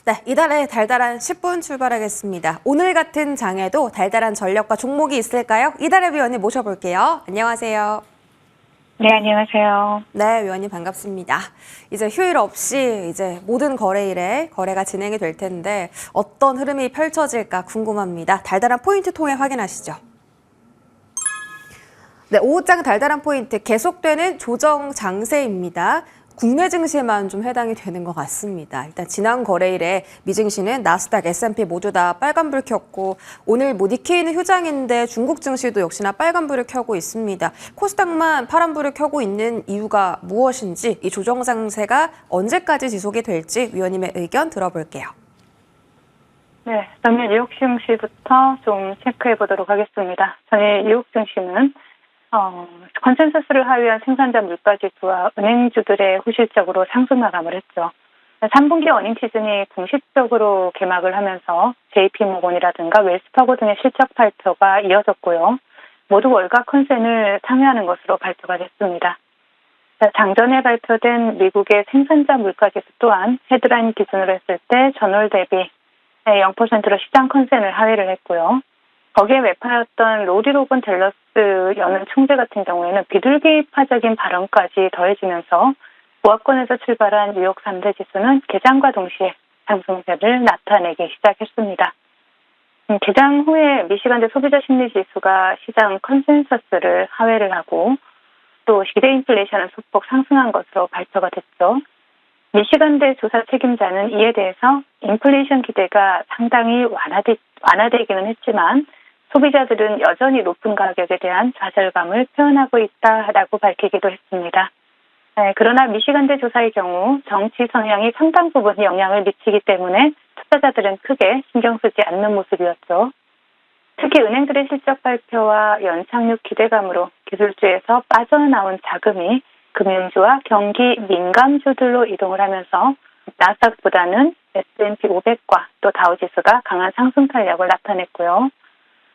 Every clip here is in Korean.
네, 이달의 달달한 10분 출발하겠습니다. 오늘 같은 장에도 달달한 전력과 종목이 있을까요? 이달의 위원님 모셔볼게요. 안녕하세요. 네, 안녕하세요. 네, 위원님 반갑습니다. 이제 휴일 없이 이제 모든 거래일에 거래가 진행이 될 텐데 어떤 흐름이 펼쳐질까 궁금합니다. 달달한 포인트 통해 확인하시죠. 네, 오후장 달달한 포인트 계속되는 조정 장세입니다. 국내 증시에만 좀 해당이 되는 것 같습니다. 일단 지난 거래일에 미증시는 나스닥, S&P 모두 다 빨간불 켰고 오늘 니케이는 휴장인데 중국 증시도 역시나 빨간불을 켜고 있습니다. 코스닥만 파란불을 켜고 있는 이유가 무엇인지 이 조정 장세가 언제까지 지속이 될지 위원님의 의견 들어볼게요. 네, 그러면 뉴욕 증시부터 좀 체크해 보도록 하겠습니다. 전일 뉴욕 증시는 컨센서스를 하회한 생산자 물가지수와 은행주들의 후실적으로 상승 마감을 했죠. 3분기 어닝 시즌이 공식적으로 개막을 하면서 JP모건이라든가 웰스파고 등의 실적 발표가 이어졌고요. 모두 월가 컨센을 상회하는 것으로 발표가 됐습니다. 장전에 발표된 미국의 생산자 물가지수 또한 헤드라인 기준으로 했을 때 전월 대비 0%로 시장 컨센을 하회를 했고요. 거기에 매파였던 로리 로건 델러스 연은 총재 같은 경우에는 비둘기파적인 발언까지 더해지면서 보합권에서 출발한 뉴욕 3대 지수는 개장과 동시에 상승세를 나타내기 시작했습니다. 개장 후에 미시간대 소비자 심리 지수가 시장 컨센서스를 하회를 하고 또 기대 인플레이션은 소폭 상승한 것으로 발표가 됐죠. 미시간대 조사 책임자는 이에 대해서 인플레이션 기대가 상당히 완화되기는 했지만 소비자들은 여전히 높은 가격에 대한 좌절감을 표현하고 있다라고 밝히기도 했습니다. 그러나 미시간대 조사의 경우 정치 성향이 상당 부분 영향을 미치기 때문에 투자자들은 크게 신경 쓰지 않는 모습이었죠. 특히 은행들의 실적 발표와 연착륙 기대감으로 기술주에서 빠져나온 자금이 금융주와 경기 민감주들로 이동을 하면서 나스닥보다는 S&P 500과 또 다우지수가 강한 상승 탄력을 나타냈고요.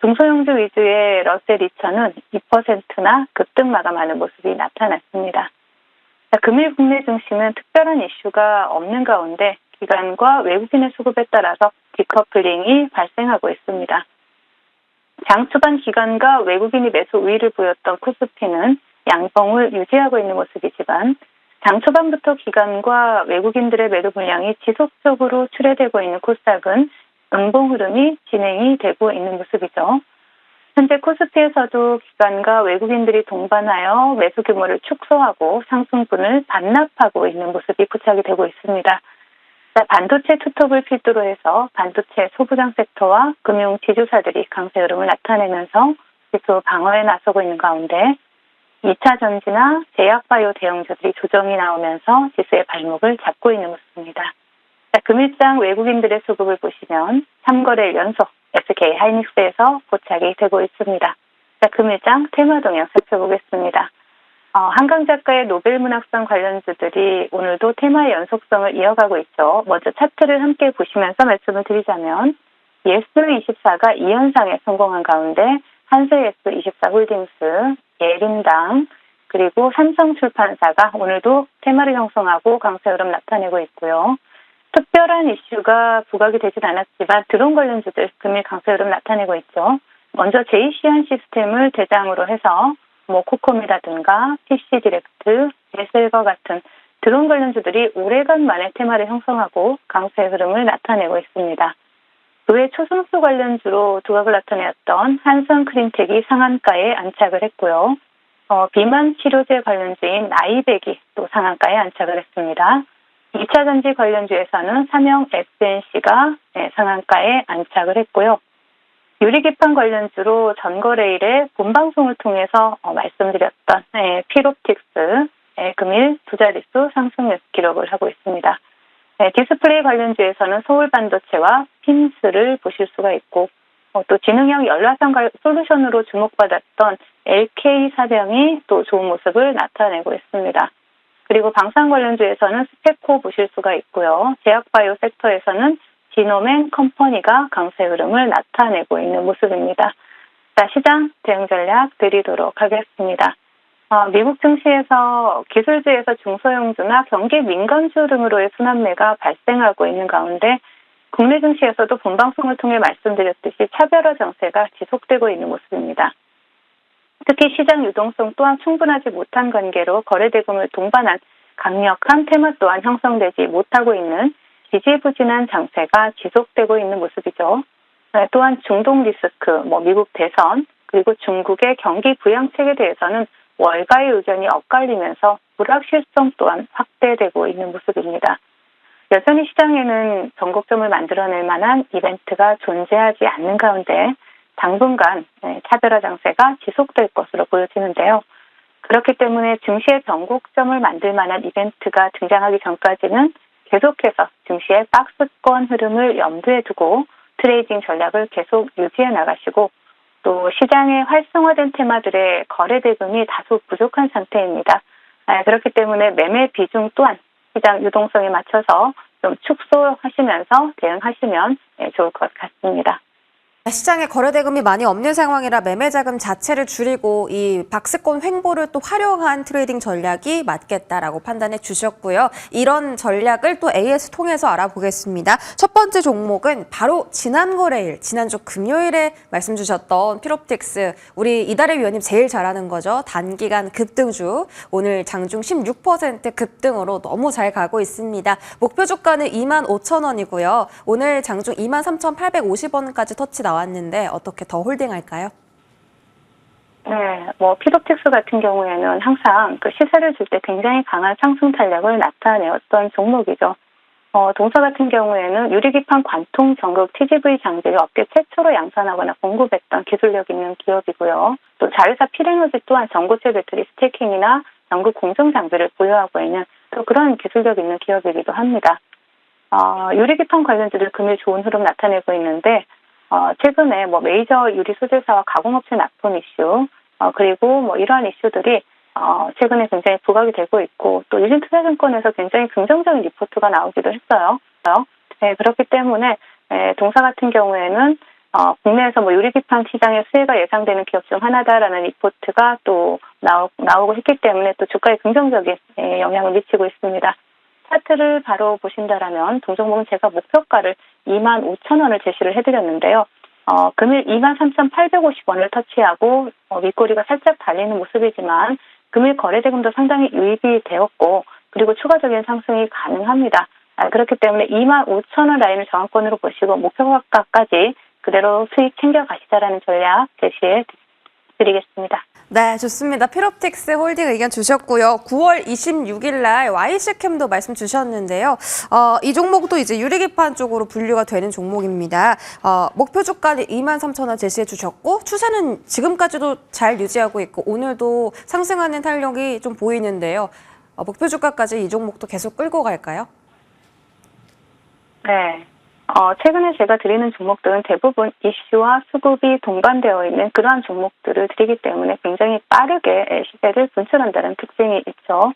중소형주 위주의 러셀 2000은 2%나 급등 마감하는 모습이 나타났습니다. 금일 국내 증시는 특별한 이슈가 없는 가운데 기관과 외국인의 수급에 따라서 디커플링이 발생하고 있습니다. 장 초반 기관과 외국인이 매수 우위를 보였던 코스피는 양봉을 유지하고 있는 모습이지만 장 초반부터 기관과 외국인들의 매도 물량이 지속적으로 출회되고 있는 코스닥은 음봉 흐름이 진행이 되고 있는 모습이죠. 현재 코스피에서도 기관과 외국인들이 동반하여 매수 규모를 축소하고 상승분을 반납하고 있는 모습이 포착이 되고 있습니다. 반도체 투톱을 필두로 해서 반도체 소부장 섹터와 금융 지주사들이 강세 흐름을 나타내면서 지수 방어에 나서고 있는 가운데 2차 전지나 제약바이오 대형주들이 조정이 나오면서 지수의 발목을 잡고 있는 모습입니다. 금일장 외국인들의 수급을 보시면 3거래일 연속 SK 하이닉스에서 포착이 되고 있습니다. 금일장 테마 동향 살펴보겠습니다. 한강 작가의 노벨문학상 관련주들이 오늘도 테마의 연속성을 이어가고 있죠. 먼저 차트를 함께 보시면서 말씀을 드리자면 예스24가 2연상에 성공한 가운데 한세예스24 홀딩스, 예린당, 그리고 삼성출판사가 오늘도 테마를 형성하고 강세 흐름 나타내고 있고요. 특별한 이슈가 부각이 되진 않았지만 드론 관련주들 금일 강세 흐름 나타내고 있죠. 먼저 JC한 시스템을 대장으로 해서 코콤이라든가 PC디렉트, 제셀거 같은 드론 관련주들이 오래간 만에 테마를 형성하고 강세 흐름을 나타내고 있습니다. 그 외 초승수 관련주로 두각을 나타내었던 한성크림텍이 상한가에 안착을 했고요. 비만 치료제 관련주인 나이백이 또 상한가에 안착을 했습니다. 2차 전지 관련주에서는 삼형 SNC가 상한가에 안착을 했고요. 유리기판 관련주로 전거래일에 본방송을 통해서 말씀드렸던 필옵틱스 금일 두 자릿수 상승 기록을 하고 있습니다. 디스플레이 관련주에서는 서울반도체와 핀스를 보실 수가 있고 또 지능형 열화상 솔루션으로 주목받았던 LK사병이 또 좋은 모습을 나타내고 있습니다. 그리고 방산 관련주에서는 스페코 보실 수가 있고요. 제약바이오 섹터에서는 지노맨 컴퍼니가 강세 흐름을 나타내고 있는 모습입니다. 자, 시장 대응 전략 드리도록 하겠습니다. 미국 증시에서 기술주에서 중소형주나 경기 민감주 등으로의 순환매가 발생하고 있는 가운데 국내 증시에서도 본방송을 통해 말씀드렸듯이 차별화 정세가 지속되고 있는 모습입니다. 특히 시장 유동성 또한 충분하지 못한 관계로 거래대금을 동반한 강력한 테마 또한 형성되지 못하고 있는 지지부진한 장세가 지속되고 있는 모습이죠. 또한 중동 리스크, 미국 대선, 그리고 중국의 경기 부양책에 대해서는 월가의 의견이 엇갈리면서 불확실성 또한 확대되고 있는 모습입니다. 여전히 시장에는 전곡점을 만들어낼 만한 이벤트가 존재하지 않는 가운데 당분간 차별화 장세가 지속될 것으로 보여지는데요. 그렇기 때문에 증시의 변곡점을 만들 만한 이벤트가 등장하기 전까지는 계속해서 증시의 박스권 흐름을 염두에 두고 트레이딩 전략을 계속 유지해 나가시고 또 시장에 활성화된 테마들의 거래 대금이 다소 부족한 상태입니다. 그렇기 때문에 매매 비중 또한 시장 유동성에 맞춰서 좀 축소하시면서 대응하시면 좋을 것 같습니다. 시장에 거래대금이 많이 없는 상황이라 매매 자금 자체를 줄이고 이 박스권 횡보를 또 활용한 트레이딩 전략이 맞겠다라고 판단해 주셨고요. 이런 전략을 또 AS 통해서 알아보겠습니다. 첫 번째 종목은 바로 지난 거래일, 지난주 금요일에 말씀 주셨던 피롭틱스. 우리 이달의 위원님 제일 잘하는 거죠. 단기간 급등주. 오늘 장중 16% 급등으로 너무 잘 가고 있습니다. 목표 주가는 25,000원이고요. 오늘 장중 23,850원까지 터치 나왔는데 어떻게 더 홀딩할까요? 네, 피롭틱스 같은 경우에는 항상 그 시세를 줄 때 굉장히 강한 상승 탄력을 나타내었던 종목이죠. 동사 같은 경우에는 유리기판 관통 전극 TGV 장비를 업계 최초로 양산하거나 공급했던 기술력 있는 기업이고요. 또 자회사 필에너지 또한 전고체 배터리 스태킹이나 전극 공정 장비를 보유하고 있는 또 그런 기술력 있는 기업이기도 합니다. 유리기판 관련주들 금일 좋은 흐름 나타내고 있는데 최근에 메이저 유리 소재사와 가공업체 납품 이슈, 그리고 이러한 이슈들이 최근에 굉장히 부각이 되고 있고 또 유진투자증권에서 굉장히 긍정적인 리포트가 나오기도 했어요. 네, 그렇기 때문에 동사 같은 경우에는 국내에서 유리기판 시장의 수혜가 예상되는 기업 중 하나다라는 리포트가 또 나오고 했기 때문에 또 주가에 긍정적인 영향을 미치고 있습니다. 차트를 바로 보신다라면 동종목은 제가 목표가를 25,000원을 제시를 해드렸는데요. 금일 23,850원을 터치하고 윗꼬리가 살짝 달리는 모습이지만 금일 거래대금도 상당히 유입이 되었고 그리고 추가적인 상승이 가능합니다. 그렇기 때문에 25,000원 라인을 저항권으로 보시고 목표가까지 그대로 수익 챙겨가시자라는 전략 제시해 드리겠습니다. 네, 좋습니다. 피롭틱스 홀딩 의견 주셨고요. 9월 26일 날 YC캠도 말씀 주셨는데요. 이 종목도 이제 유리기판 쪽으로 분류가 되는 종목입니다. 목표 주가는 23,000원 제시해 주셨고 추세는 지금까지도 잘 유지하고 있고 오늘도 상승하는 탄력이 좀 보이는데요. 목표 주가까지 이 종목도 계속 끌고 갈까요? 네. 최근에 제가 드리는 종목들은 대부분 이슈와 수급이 동반되어 있는 그러한 종목들을 드리기 때문에 굉장히 빠르게 시세를 분출한다는 특징이 있죠.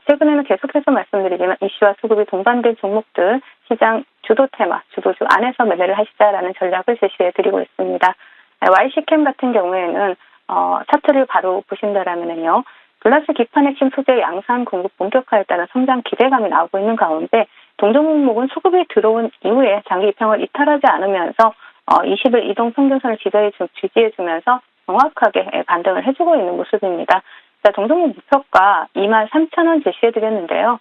최근에는 계속해서 말씀드리지만 이슈와 수급이 동반된 종목들, 시장 주도 테마, 주도주 안에서 매매를 하시자라는 전략을 제시해 드리고 있습니다. YC캠 같은 경우에는 차트를 바로 보신다라면요. 글라스 기판 핵심 소재 양산 공급 본격화에 따른 성장 기대감이 나오고 있는 가운데 동종목은 수급이 들어온 이후에 장기 입형을 이탈하지 않으면서 20일 이동 평균선을 지지해주면서 정확하게 반등을 해주고 있는 모습입니다. 동종목 목표가 23,000원 제시해드렸는데요.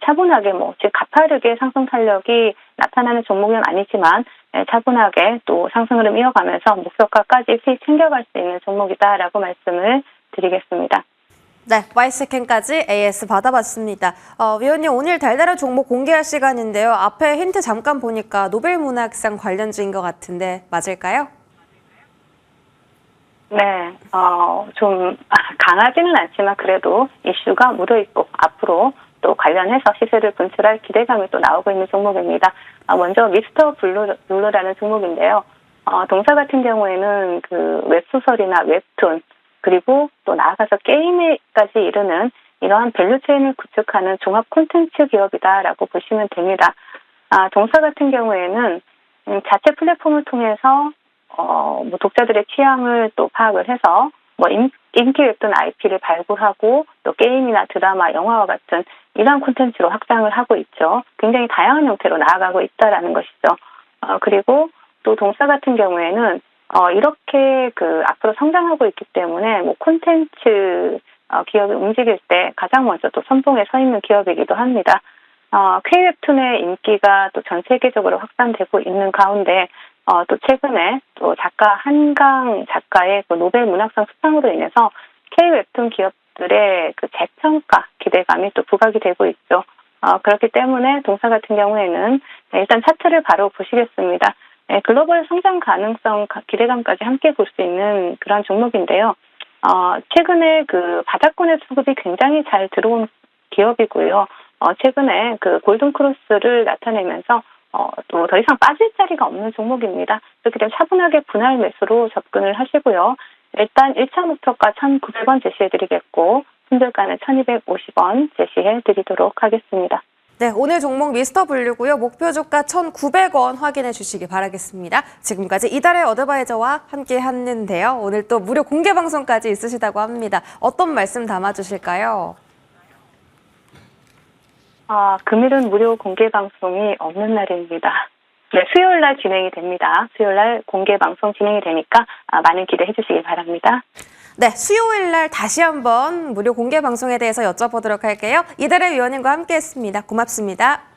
차분하게 즉 가파르게 상승 탄력이 나타나는 종목은 아니지만 차분하게 또 상승 흐름 이어가면서 목표가까지 수익 챙겨갈 수 있는 종목이다라고 말씀을 드리겠습니다. 네, YC캠까지 AS 받아봤습니다. 위원님 오늘 달달한 종목 공개할 시간인데요. 앞에 힌트 잠깐 보니까 노벨문학상 관련주인 것 같은데 맞을까요? 네, 좀 강하지는 않지만 그래도 이슈가 묻어있고 앞으로 또 관련해서 시세를 분출할 기대감이 또 나오고 있는 종목입니다. 먼저 미스터 블루라는 종목인데요. 동사 같은 경우에는 그 웹소설이나 웹툰 그리고 또 나아가서 게임에까지 이르는 이러한 밸류체인을 구축하는 종합 콘텐츠 기업이다라고 보시면 됩니다. 동사 같은 경우에는 자체 플랫폼을 통해서 독자들의 취향을 또 파악을 해서 인기 웹툰 IP를 발굴하고 또 게임이나 드라마, 영화와 같은 이러한 콘텐츠로 확장을 하고 있죠. 굉장히 다양한 형태로 나아가고 있다라는 것이죠. 그리고 또 동사 같은 경우에는 이렇게 앞으로 성장하고 있기 때문에 뭐 콘텐츠 기업이 움직일 때 가장 먼저 또 선봉에 서 있는 기업이기도 합니다. K웹툰의 인기가 또 전 세계적으로 확산되고 있는 가운데 또 최근에 또 작가 한강 작가의 노벨 문학상 수상으로 인해서 K웹툰 기업들의 재평가 기대감이 또 부각이 되고 있죠. 그렇기 때문에 동사 같은 경우에는 일단 차트를 바로 보시겠습니다. 글로벌 성장 가능성 기대감까지 함께 볼 수 있는 그런 종목인데요. 최근에 바닥권의 수급이 굉장히 잘 들어온 기업이고요. 최근에 골든 크로스를 나타내면서 또 더 이상 빠질 자리가 없는 종목입니다. 그렇기 때문에 차분하게 분할 매수로 접근을 하시고요. 일단 1차 목표가 1,900원 제시해드리겠고 손절가는 1,250원 제시해드리도록 하겠습니다. 네, 오늘 종목 미스터 블루고요. 목표 주가 1,900원 확인해 주시기 바라겠습니다. 지금까지 이달의 어드바이저와 함께 했는데요. 오늘 또 무료 공개 방송까지 있으시다고 합니다. 어떤 말씀 담아주실까요? 금일은 무료 공개 방송이 없는 날입니다. 네, 수요일 날 진행이 됩니다. 수요일 날 공개 방송 진행이 되니까 많은 기대해 주시기 바랍니다. 네, 수요일 날 다시 한번 무료 공개 방송에 대해서 여쭤보도록 할게요. 이달의 위원님과 함께 했습니다. 고맙습니다.